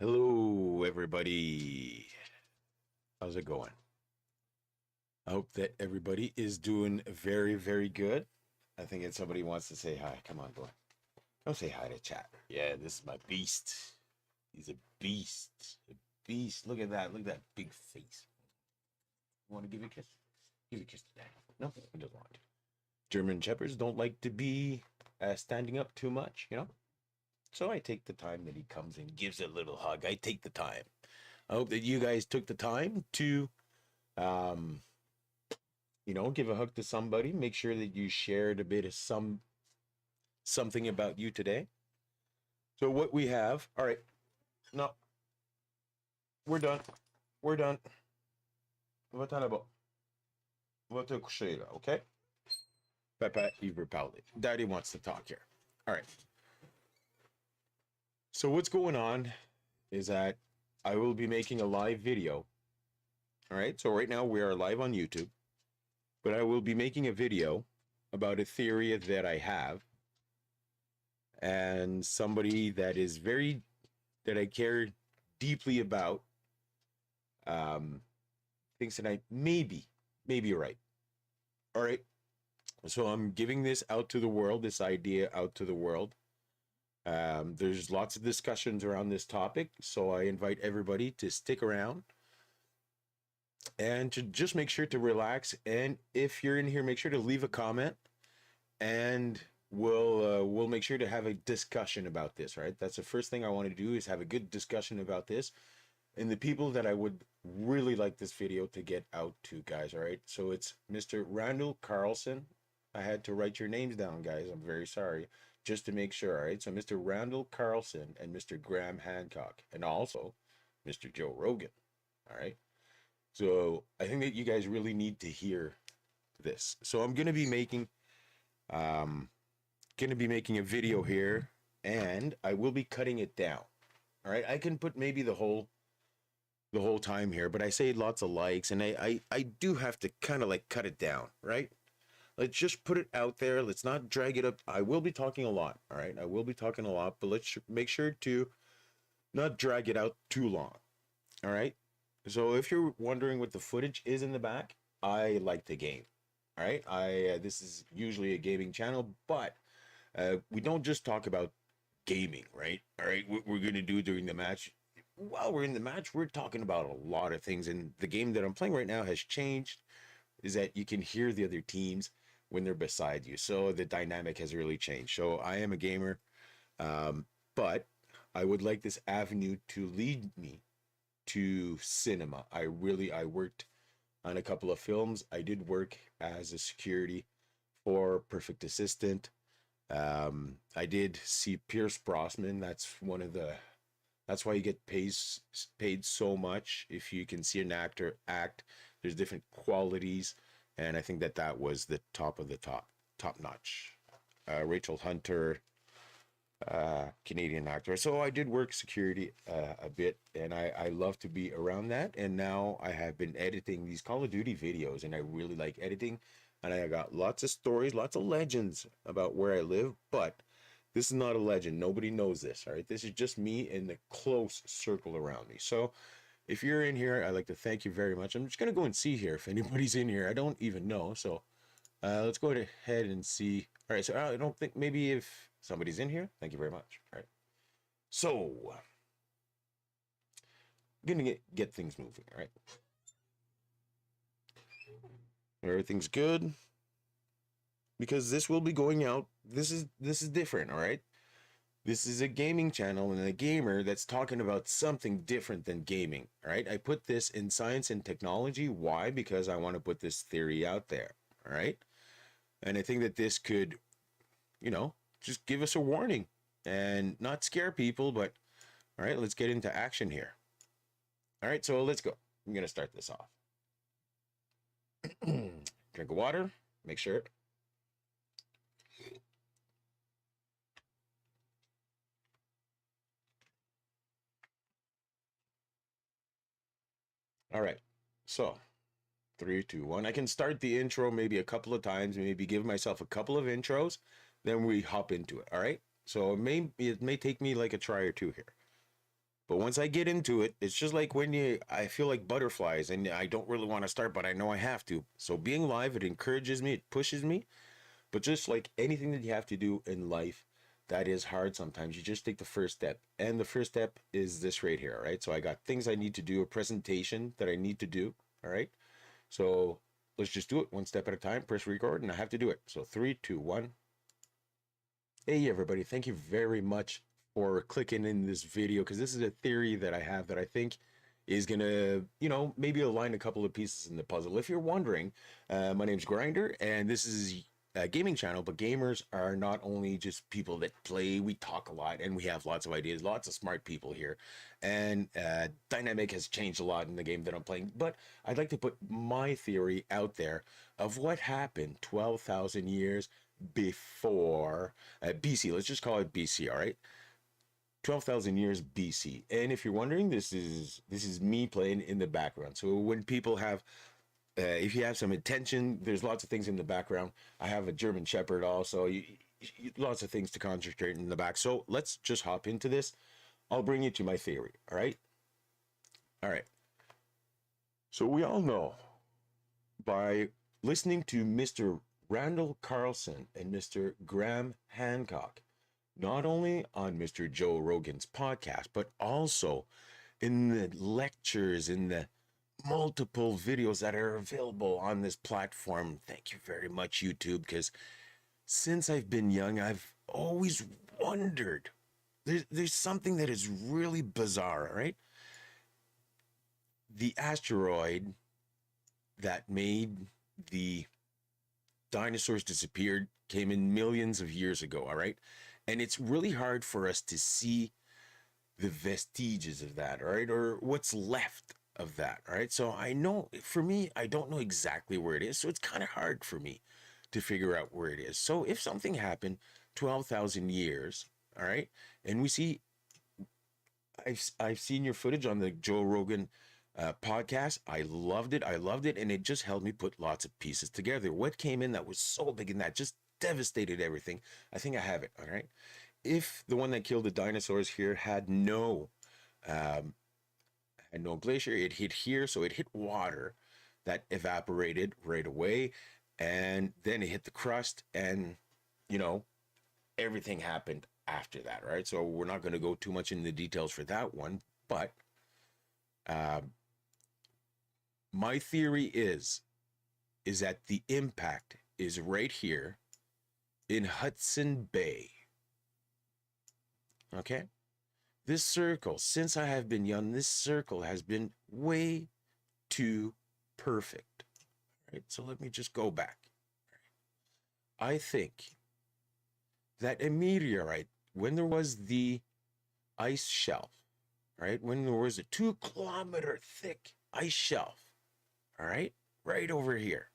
Hello, everybody. How's it going? I hope that everybody is doing very, very good. I think if somebody wants to say hi, come on, boy. Don't say hi to chat. Yeah, this is my beast. He's a beast. A beast. Look at that. Look at that big face. You want to give you a kiss? Give you a kiss today. No, he doesn't want to. German Shepherds don't like to be standing up too much, So I take the time that he comes and gives a little hug. I take the time. I hope that you guys took the time to um, give a hug to somebody. Make sure that you shared a bit of something about you today. So what we have, all right, no, we're done. We're done. Vatanabo. Okay? Papa, you've repelled it. Daddy wants to talk here. All right. So what's going on is that I will be making a live video. All right. So right now we are live on YouTube, but I will be making a video about a theory that I have and somebody that I care deeply about thinks that I maybe right. All right. So I'm giving this out to the world, this idea out to the world. There's lots of discussions around this topic, so I invite everybody to stick around and to just make sure to relax. And if you're in here, make sure to leave a comment, and we'll make sure to have a discussion about this. Right, that's the first thing I want to do is have a good discussion about this, and the people that I would really like this video to get out to, guys. All right, so it's Mr. Randall Carlson. I had to write your names down, guys. I'm very sorry, just to make sure. All right, so Mr. Randall Carlson and Mr. Graham Hancock, and also Mr. Joe Rogan. All right, so I think that you guys really need to hear this. So I'm gonna be making a video here, and I will be cutting it down. All right, I can put maybe the whole time here, but I say lots of likes, and I do have to kind of like cut it down, right? Let's just put it out there. Let's not drag it up. I will be talking a lot, all right? I will be talking a lot, but let's make sure to not drag it out too long, all right? So if you're wondering what the footage is in the back, I like to game, all right? This is usually a gaming channel, but we don't just talk about gaming, right? All right, what we're going to do during the match, while we're in the match, we're talking about a lot of things. And the game that I'm playing right now has changed, is that you can hear the other teams when they're beside you. So the dynamic has really changed. So I am a gamer, but I would like this avenue to lead me to cinema. I worked on a couple of films. I did work as a security for Perfect Assistant. I did see Pierce Brosnan. That's why you get paid so much. If you can see an actor act, there's different qualities, and I think that was the top of the top notch. Rachel Hunter, Canadian actor. So I did work security a bit, and I love to be around that. And now I have been editing these Call of Duty videos, and I really like editing. And I got lots of stories, lots of legends about where I live, but this is not a legend. Nobody knows this, all right? This is just me and the close circle around me. So if you're in here, I'd like to thank you very much. I'm just going to go and see here if anybody's in here. I don't even know. So let's go ahead and see. All right, so I don't think maybe if somebody's in here. Thank you very much. All right. So I'm going to get things moving, all right? Everything's good, because this will be going out. This is different, all right? This is a gaming channel and a gamer that's talking about something different than gaming, all right? I put this in science and technology. Why? Because I want to put this theory out there, all right? And I think that this could, just give us a warning and not scare people, but all right, let's get into action here. All right, so let's go. I'm going to start this off. Drink of water, make sure. All right, so 3, 2, 1. I can start the intro maybe a couple of times, maybe give myself a couple of intros, then we hop into it. All right, so it may take me like a try or two here. But once I get into it, it's just like when I feel like butterflies and I don't really want to start, but I know I have to. So being live, it encourages me, it pushes me. But just like anything that you have to do in life, that is hard sometimes. You just take the first step. And the first step is this right here, all right? So I got things I need to do, a presentation that I need to do, all right? So let's just do it one step at a time. Press record, and I have to do it. So 3, 2, 1. Hey, everybody. Thank you very much for clicking in this video, because this is a theory that I have that I think is going to, maybe align a couple of pieces in the puzzle. If you're wondering, my name's Grinder, and this is a gaming channel, but gamers are not only just people that play. We talk a lot, and we have lots of ideas, lots of smart people here, and dynamic has changed a lot in the game that I'm playing. But I'd like to put my theory out there of what happened 12,000 years before BC. Let's just call it BC, all right? 12,000 years BC. And if you're wondering, this is me playing in the background. So when people have if you have some attention, there's lots of things in the background. I have a German Shepherd also. Lots of things to concentrate in the back. So let's just hop into this. I'll bring you to my theory. All right. All right. So we all know by listening to Mr. Randall Carlson and Mr. Graham Hancock, not only on Mr. Joe Rogan's podcast, but also in the lectures, in the multiple videos that are available on this platform. Thank you very much, YouTube, because since I've been young, I've always wondered. There's something that is really bizarre, right? The asteroid that made the dinosaurs disappeared came in millions of years ago, all right? And it's really hard for us to see the vestiges of that, all right? Or what's left of that, all right? So I know, for me, I don't know exactly where it is, so it's kind of hard for me to figure out where it is. So if something happened 12,000 years, all right, and we see, I've seen your footage on the Joe Rogan podcast. I loved it. And it just helped me put lots of pieces together. What came in that was so big and that just devastated everything. I think I have it. All right. If the one that killed the dinosaurs here had no glacier, it hit here. So it hit water that evaporated right away. And then it hit the crust, and, everything happened after that. Right. So we're not going to go too much into the details for that one, but my theory is that the impact is right here in Hudson Bay. Okay? This circle, since I have been young, this circle has been way too perfect. Right? So let me just go back. I think that a meteorite, when there was the ice shelf, right? When there was a 2-kilometer thick ice shelf, all right over here.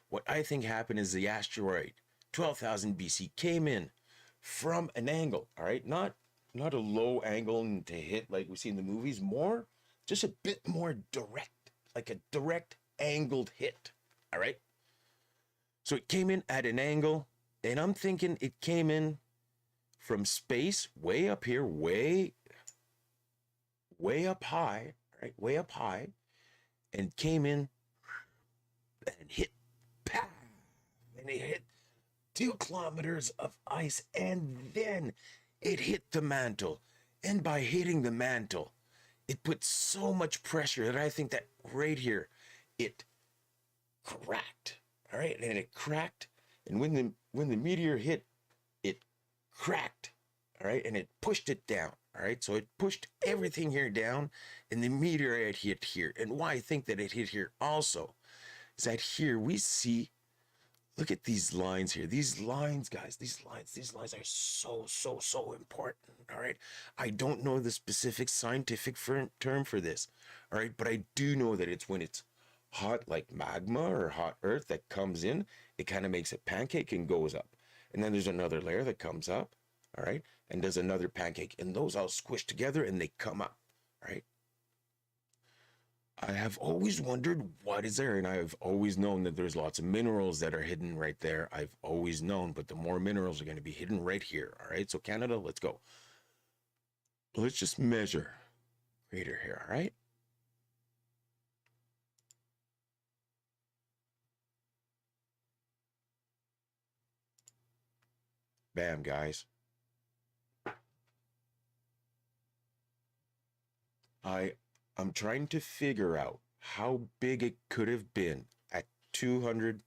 What I think happened is the asteroid, 12,000 BC, came in from an angle, all right? Not a low angle to hit like we see in the movies, more, just a bit more direct, like a direct angled hit, all right? So it came in at an angle, and I'm thinking it came in from space, way up here, way up high, right? Way up high, and came in and hit, pow, and it hit 2 kilometers of ice, and then it hit the mantle. And by hitting the mantle, it put so much pressure that I think that right here, it cracked. All right, and it cracked, and when the meteor hit, it cracked. All right, and it pushed it down. All right, so it pushed everything here down, and the meteorite hit here. And why I think that it hit here also is that here we see, look at these lines here. These lines, guys, these lines are so important. All right, I don't know the specific scientific term for this. All right, but I do know that it's when it's hot, like magma or hot earth that comes in, it kind of makes a pancake and goes up. And then there's another layer that comes up, all right, and does another pancake, and those all squish together and they come up, right? I have always wondered what is there, and I've always known that there's lots of minerals that are hidden right there. I've always known, but the more minerals are going to be hidden right here, all right? So Canada, let's go. Let's just measure crater here, all right? Bam, guys. I'm trying to figure out how big it could have been at 200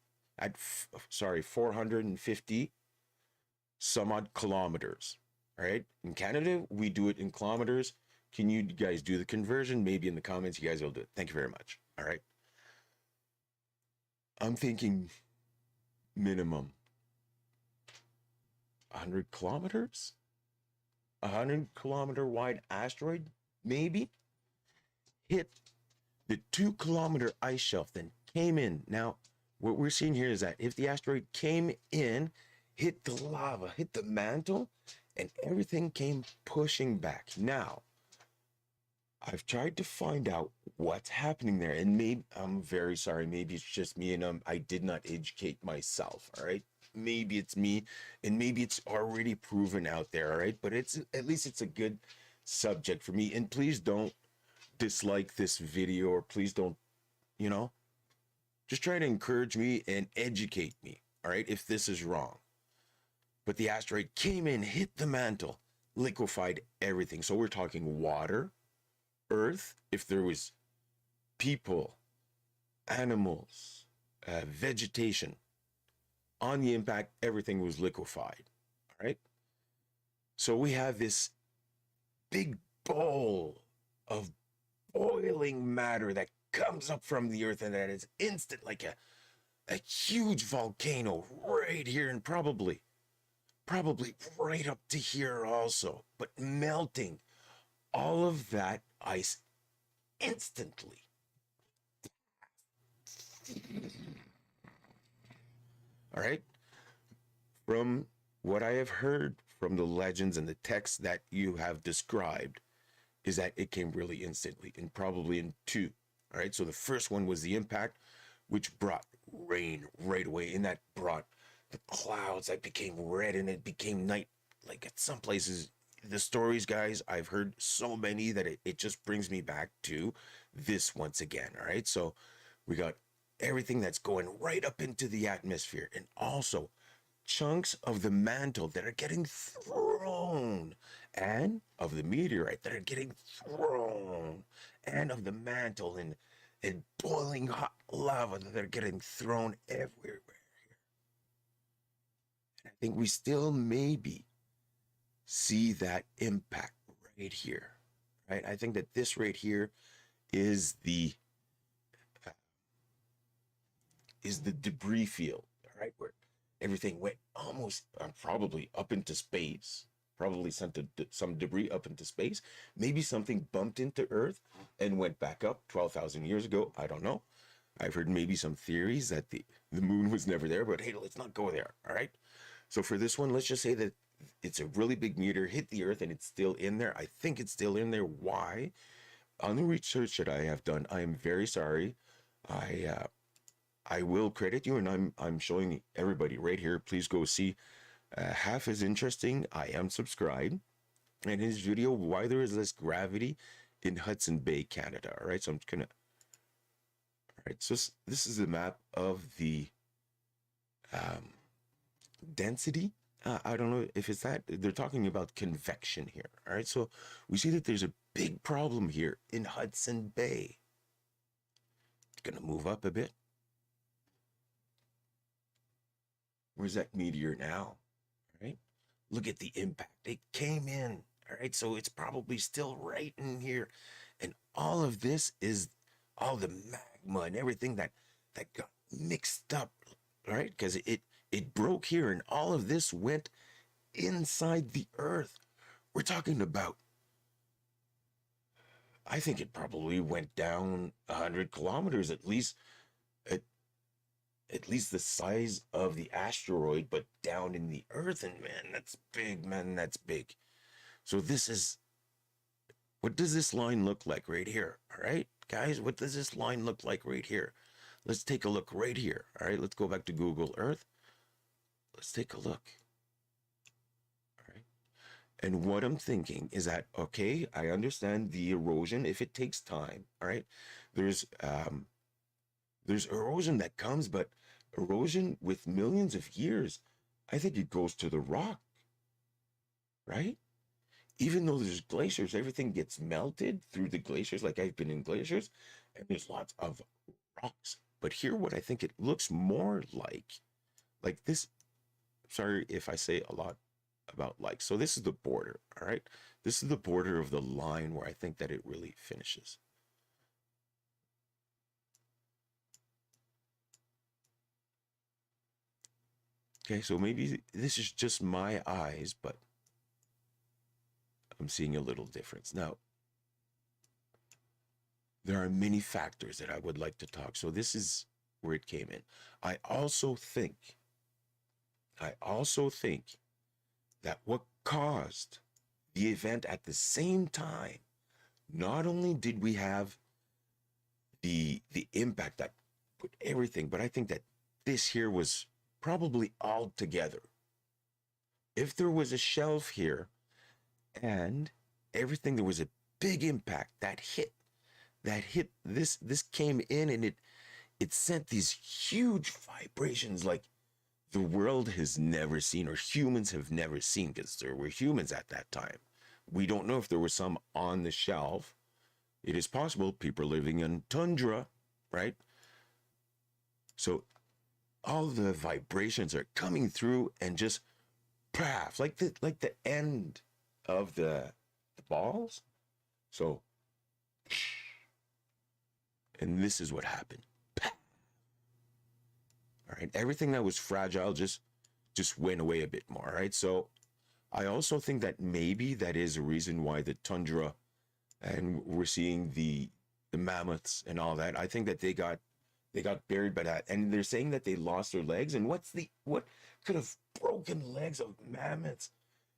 sorry, 450 some odd kilometers. All right? In Canada, we do it in kilometers. Can you guys do the conversion? Maybe in the comments you guys will do it. Thank you very much. All right? I'm thinking minimum 100 kilometers? A 100-kilometer wide asteroid maybe hit the 2-kilometer ice shelf, then came in. Now, what we're seeing here is that if the asteroid came in, hit the lava, hit the mantle, and everything came pushing back. Now, I've tried to find out what's happening there, and maybe I'm very sorry. Maybe it's just me, and I did not educate myself. All right, maybe it's me, and maybe it's already proven out there. All right, but it's at least it's a good subject for me. And please don't dislike this video, or please don't, you know, just try to encourage me and educate me. All right, if this is wrong. But the asteroid came in, hit the mantle, liquefied everything. So we're talking water, earth, if there was people, animals, vegetation. On the impact, everything was liquefied. All right. So we have this big bowl of boiling matter that comes up from the earth, and that is instant, like a huge volcano right here, and probably right up to here also, but melting all of that ice instantly. All right. From what I have heard from the legends and the texts that you have described, is that it came really instantly, and probably in two. All right. So the first one was the impact, which brought rain right away, and that brought the clouds that became red, and it became night. Like at some places, the stories, guys, I've heard so many that it just brings me back to this once again. All right. So we got everything that's going right up into the atmosphere, and also chunks of the mantle that are getting thrown, and of the meteorite that are getting thrown, and of the mantle and boiling hot lava that are getting thrown everywhere. And I think we still maybe see that impact right here, right? I think that this right here is the debris field, all right, where everything went almost probably up into space, probably sent some debris up into space. Maybe something bumped into Earth and went back up 12,000 years ago. I don't know. I've heard maybe some theories that the moon was never there, but hey, let's not go there, all right? So for this one, let's just say that it's a really big meteor, hit the Earth, and it's still in there. I think it's still in there. Why? On the research that I have done, I am very sorry. I will credit you, and I'm showing everybody right here. Please go see Half is Interesting. I am subscribed. And his video, Why There Is Less Gravity in Hudson Bay, Canada. All right, so I'm just gonna. All right, so this is the map of the density. I don't know if it's that. They're talking about convection here. All right, so we see that there's a big problem here in Hudson Bay. It's gonna move up a bit. Where's that meteor now? All right, look at the impact. It came in. All right, so it's probably still right in here, and all of this is all the magma and everything that got mixed up. All right, because it broke here, and all of this went inside the earth. We're talking about, I think it probably went down 100 kilometers at least, at least the size of the asteroid, but down in the earth. And man, that's big, man, that's big. So this is, what does this line look like right here? All right, guys, what does this line look like right here? Let's take a look right here. All right, let's go back to Google Earth. Let's take a look. All right. And what I'm thinking is that, okay, I understand the erosion if it takes time. All right. There's there's erosion that comes, but erosion with millions of years, I think it goes to the rock, right? Even though there's glaciers, everything gets melted through the glaciers. Like I've been in glaciers, and there's lots of rocks. But here, what I think it looks more like this. Sorry if I say a lot about like. So this is the border, all right? This is the border of the line where I think that it really finishes. Okay, so maybe this is just my eyes, but I'm seeing a little difference. Now, there are many factors that I would like to talk. So this is where it came in. I also think, I also think that what caused the event at the same time, not only did we have the impact that put everything, but I think that this here was probably all together. If there was a shelf here and everything, there was a big impact that hit this came in, and it sent these huge vibrations like the world has never seen, or humans have never seen, because there were humans at that time. We don't know if there was some on the shelf. It is possible people living in tundra, right? So all the vibrations are coming through and just paf, like the end of the balls. So, and this is what happened. All right, everything that was fragile just went away a bit more. Right. So I also think that maybe that is a reason why the tundra, and we're seeing the mammoths and all that. I think that they got buried by that, and they're saying that they lost their legs. And what could have broken legs of mammoths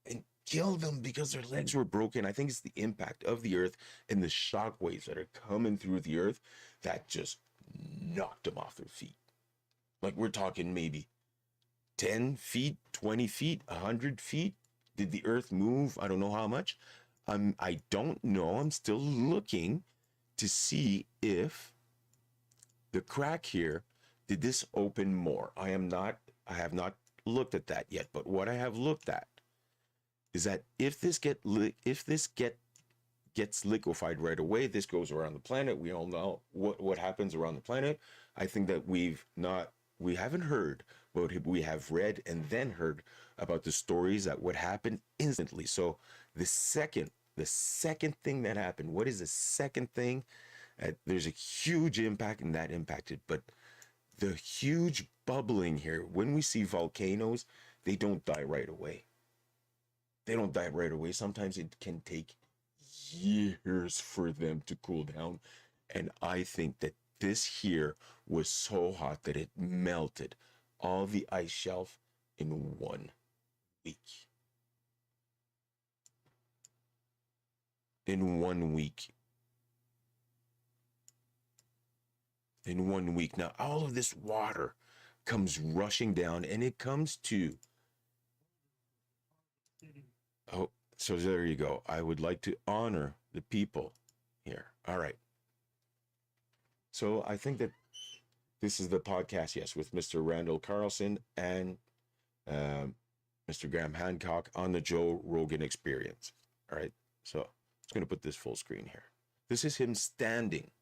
and killed them because their legs were broken? I think it's the impact of the earth and the shock waves that are coming through the earth that just knocked them off their feet. Like we're talking maybe 10 feet, 20 feet, 100 feet. Did the earth move? I don't know how much. I don't know. I'm still looking to see if the crack here, did this open more? I have not looked at that yet, but what I have looked at is that if this gets liquefied right away, this goes around the planet. We all know what happens around the planet. I think that we haven't heard, but we have read and then heard about the stories that would happen instantly. So the second thing that happened, what is the second thing? There's a huge impact, and that impacted, but the huge bubbling here, when we see volcanoes, they don't die right away. They don't die right away. Sometimes it can take years for them to cool down. And I think that this here was so hot that it melted all the ice shelf in 1 week. In 1 week. In 1 week. Now, all of this water comes rushing down, and it comes to, oh, so there you go. I would like to honor the people here. All right. So I think that this is the podcast, yes, with Mr. Randall Carlson and um, Mr. Graham Hancock on the Joe Rogan Experience. All right. So I'm just going to put this full screen here. This is him standing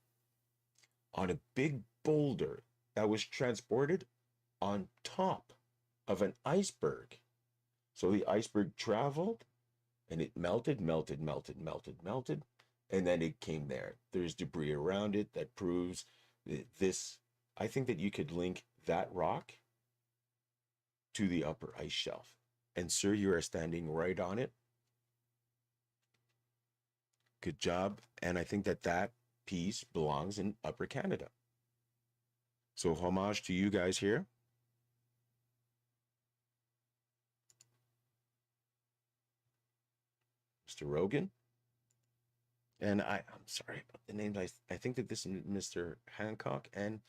on a big boulder that was transported on top of an iceberg. So the iceberg traveled and it melted, melted, melted, melted, melted, and then it came there. There's debris around it that proves that this. I think that you could link that rock to the upper ice shelf. And sir, you are standing right on it. Good job. And I think that that piece belongs in Upper Canada. So homage to you guys here. Mr. Rogan. And I'm sorry about the names. I think that this is Mr. Hancock and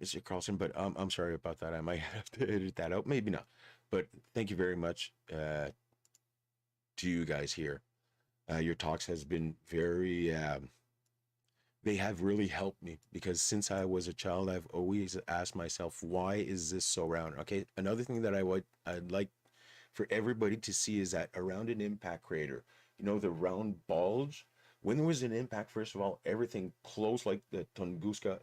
Mr. Carlson, but I'm sorry about that. I might have to edit that out. Maybe not. But thank you very much to you guys here. Your talks has been very they have really helped me, because since I was a child, I've always asked myself, why is this so round? Okay, another thing that I'd like for everybody to see is that around an impact crater, you know, the round bulge, when there was an impact, first of all, everything close, like the Tunguska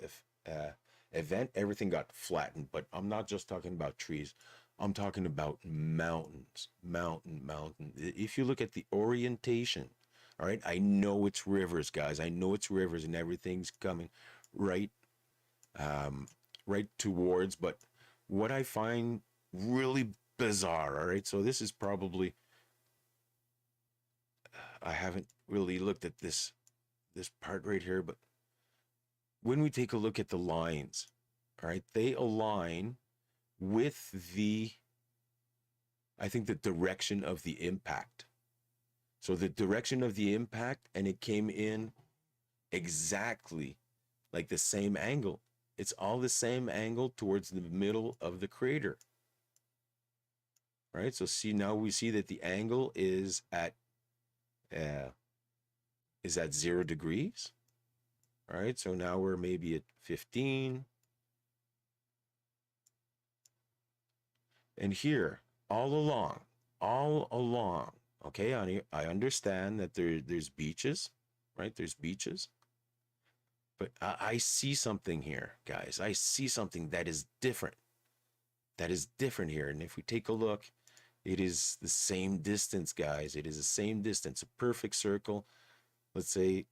event, everything got flattened. But I'm not just talking about trees. I'm talking about mountains, mountain. If you look at the orientation, all right, I know it's rivers, guys. I know it's rivers, and everything's coming right, um, right towards. But what I find really bizarre, all right. So this is probably, I haven't really looked at this part right here, but when we take a look at the lines, all right, they align with the, I think, the direction of the impact. So the direction of the impact, and it came in exactly like the same angle. It's all the same angle towards the middle of the crater. All right, so see, now we see that the angle uh, is at 0 degrees. All right, so now we're maybe at 15. And here, all along, okay, I understand that there's beaches, right? There's beaches. But I see something here, guys. I see something that is different. That is different here. And if we take a look, it is the same distance, guys. It is the same distance, a perfect circle. Let's say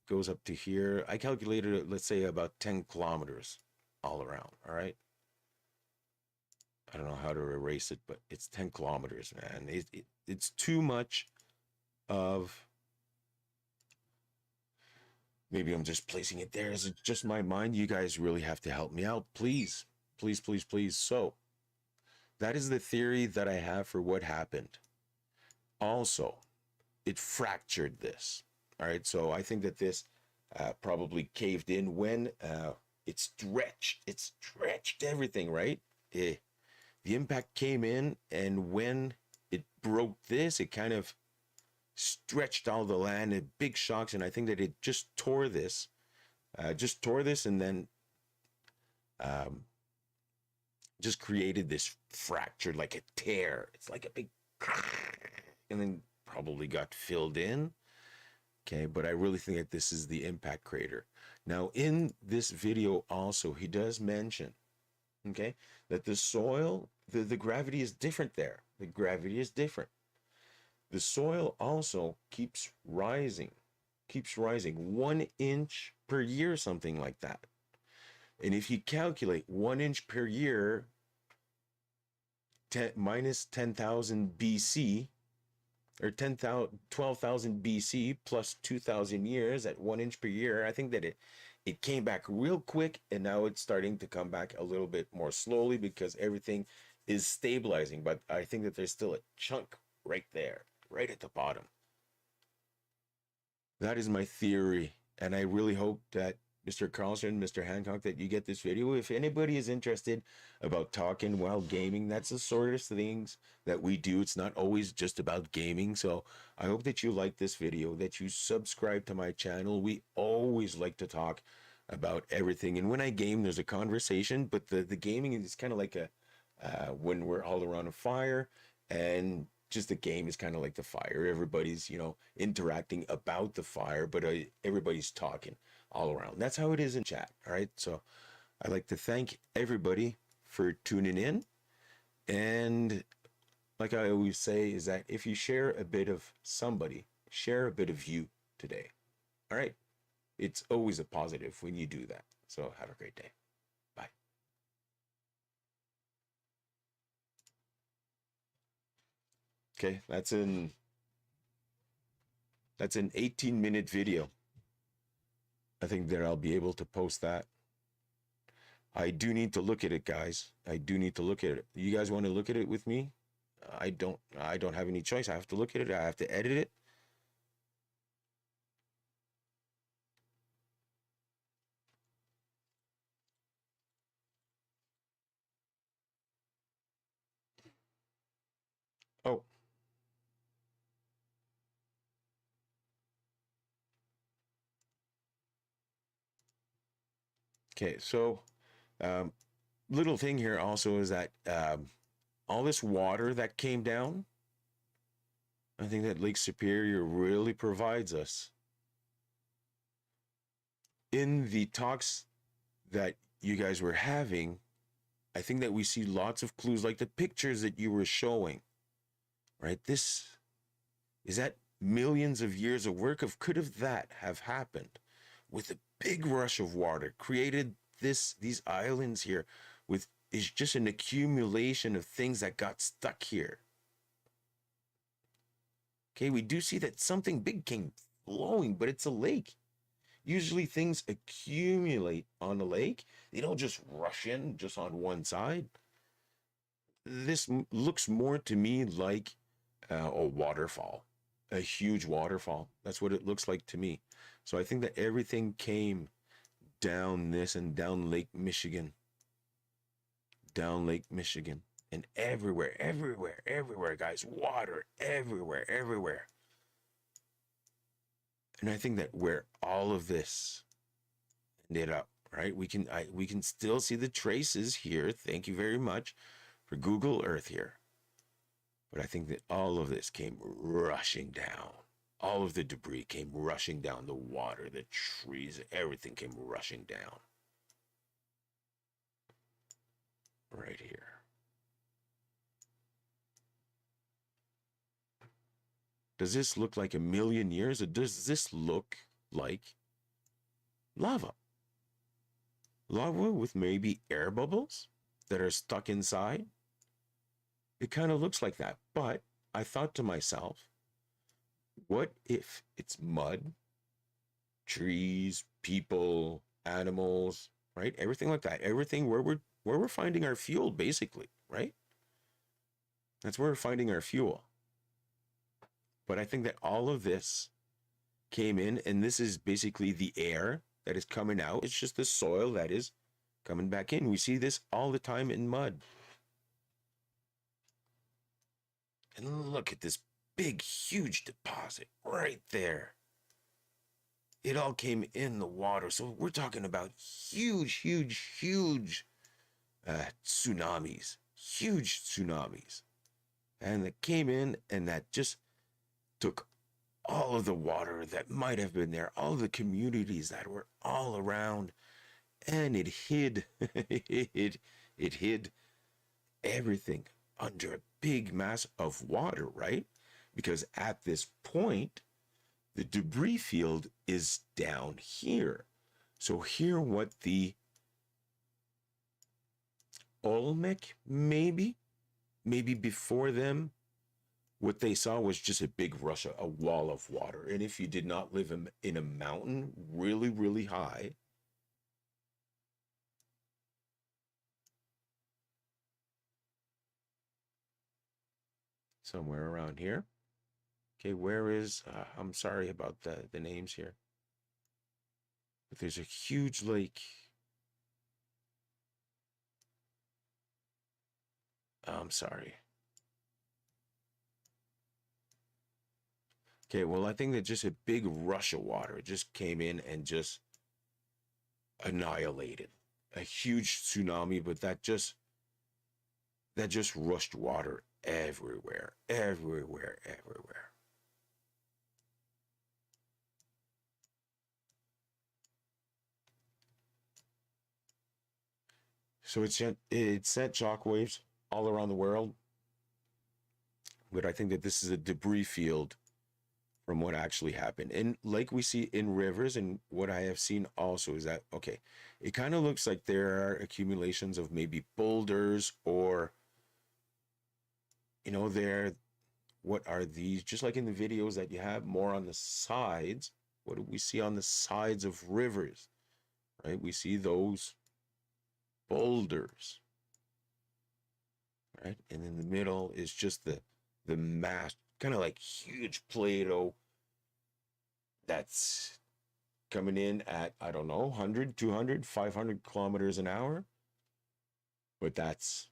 goes up to here. I calculated it, let's say about 10 kilometers all around, all right? I don't know how to erase it, but it's 10 kilometers, man. It's too much of, maybe I'm just placing it there. Is it just my mind? You guys really have to help me out, please. Please, please, please. So that is the theory that I have for what happened. Also, it fractured this. All right, so I think that this probably caved in when it stretched everything, right? The impact came in, and when it broke this, it kind of stretched all the land in big shocks, and I think that it just tore this, and then um, just created this fracture, like a tear. It's like a big, and then probably got filled in. Okay, but I really think that this is the impact crater. Now, in this video also, he does mention, okay, that the soil, the gravity is different there. The gravity is different. The soil also keeps rising 1 inch per year, something like that. And if you calculate 1 inch per year, minus 10,000 BC, or 12,000 BC plus 2,000 years at 1 inch per year, I think that it came back real quick, and now it's starting to come back a little bit more slowly because everything is stabilizing. But I think that there's still a chunk right there, right at the bottom. That is my theory, and I really hope that Mr. Carlson, Mr. Hancock, that you get this video. If anybody is interested about talking while gaming, that's the sort of things that we do. It's not always just about gaming. So I hope that you like this video, that you subscribe to my channel. We always like to talk about everything. And when I game, there's a conversation, but the gaming is kind of like a, when we're all around a fire, and just the game is kind of like the fire. Everybody's, interacting about the fire, but everybody's talking all around. That's how it is in chat. All right. So I'd like to thank everybody for tuning in. And like I always say, is that if you share a bit of somebody, share a bit of you today. All right. It's always a positive when you do that. So have a great day. Bye. Okay. That's an 18-minute video. I think that I'll be able to post that. I do need to look at it, guys. I do need to look at it. You guys want to look at it with me? I don't have any choice. I have to look at it. I have to edit it. Oh, Okay, so um, little thing here also is that all this water that came down, I think that Lake Superior really provides us in the talks that you guys were having. I think that we see lots of clues, like the pictures that you were showing, right? This is that millions of years of work of could have that have happened with a big rush of water created these islands here with is just an accumulation of things that got stuck here. Okay, we do see that something big came flowing, but it's a lake. Usually things accumulate on a lake. They don't just rush in just on one side. This looks more to me like a waterfall, a huge waterfall. That's what it looks like to me. So I think that everything came down this and down Lake Michigan, and everywhere, everywhere, everywhere, guys, water everywhere, everywhere. And I think that where all of this ended up, right? We can still see the traces here. Thank you very much for Google Earth here. But I think that all of this came rushing down. All of the debris came rushing down. The water, the trees, everything came rushing down. Right here. Does this look like a million years, or does this look like lava? Lava with maybe air bubbles that are stuck inside? It kind of looks like that. But I thought to myself, what if it's mud, trees, people, animals, right? Everything like that. Everything where we're finding our fuel, basically, right? That's where we're finding our fuel. But I think that all of this came in, and this is basically the air that is coming out. It's just the soil that is coming back in. We see this all the time in mud. And look at this big, huge deposit right there. It all came in the water. So we're talking about huge, huge, huge tsunamis, huge tsunamis. And that came in and that just took all of the water that might have been there, all the communities that were all around, and it hid, it hid everything under a big mass of water, right? Because at this point, the debris field is down here. So here what the Olmec maybe before them, what they saw was just a big rush, a wall of water. And if you did not live in a mountain really, really high, somewhere around here. Okay, where is, I'm sorry about the names here, but there's a huge lake. I'm sorry. Okay, well, I think that just a big rush of water just came in and just annihilated a huge tsunami, but that just rushed water everywhere, everywhere, everywhere. So it sent shockwaves all around the world, but I think that this is a debris field from what actually happened. And like we see in rivers, and what I have seen also is that, okay, it kind of looks like there are accumulations of maybe boulders or, there, what are these? Just like in the videos that you have more on the sides, what do we see on the sides of rivers, right? We see those boulders, right? And in the middle is just the mass, kind of like huge Play-Doh that's coming in at, I don't know, 100, 200, 500 kilometers an hour. But that's,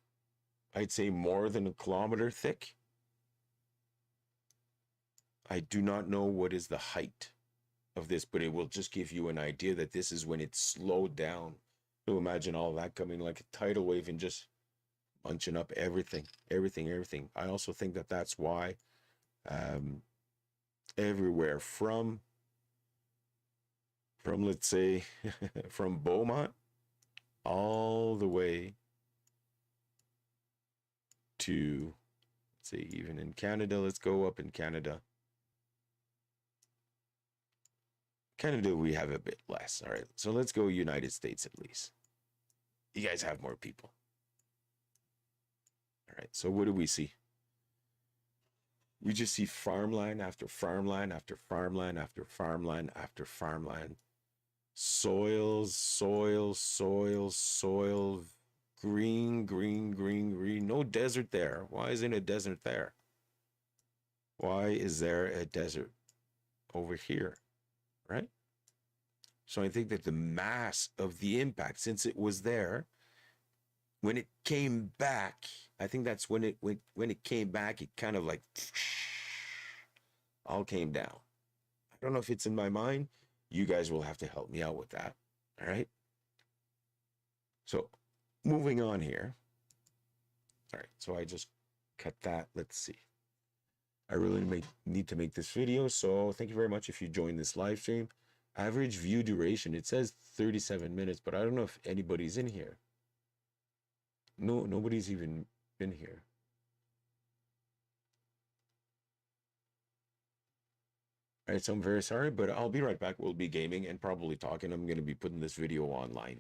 I'd say, more than a kilometer thick. I do not know what is the height of this, but it will just give you an idea that this is when it slowed down So imagine all that coming like a tidal wave and just munching up everything, everything, everything. I also think that that's why um, everywhere from let's say from Beaumont all the way to, let's say, even in Canada. Let's go up in Canada. Canada, we have a bit less. All right. So let's go United States at least. You guys have more people. All right. So what do we see? We just see farmland after farmland after farmland after farmland after farmland. Soils, soil, soil, soil, green, green, green, green. No desert there. Why isn't a desert there? Why is there a desert over here? Right? So I think that the mass of the impact, since it was there, when it came back, I think that's when it came back, it kind of like all came down. I don't know if it's in my mind. You guys will have to help me out with that. All right. So moving on here. All right. So I just cut that. Let's see. I really need to make this video. So thank you very much if you joined this live stream. Average view duration. It says 37 minutes, but I don't know if anybody's in here. No, nobody's even been here. All right, so I'm very sorry, but I'll be right back. We'll be gaming and probably talking. I'm going to be putting this video online.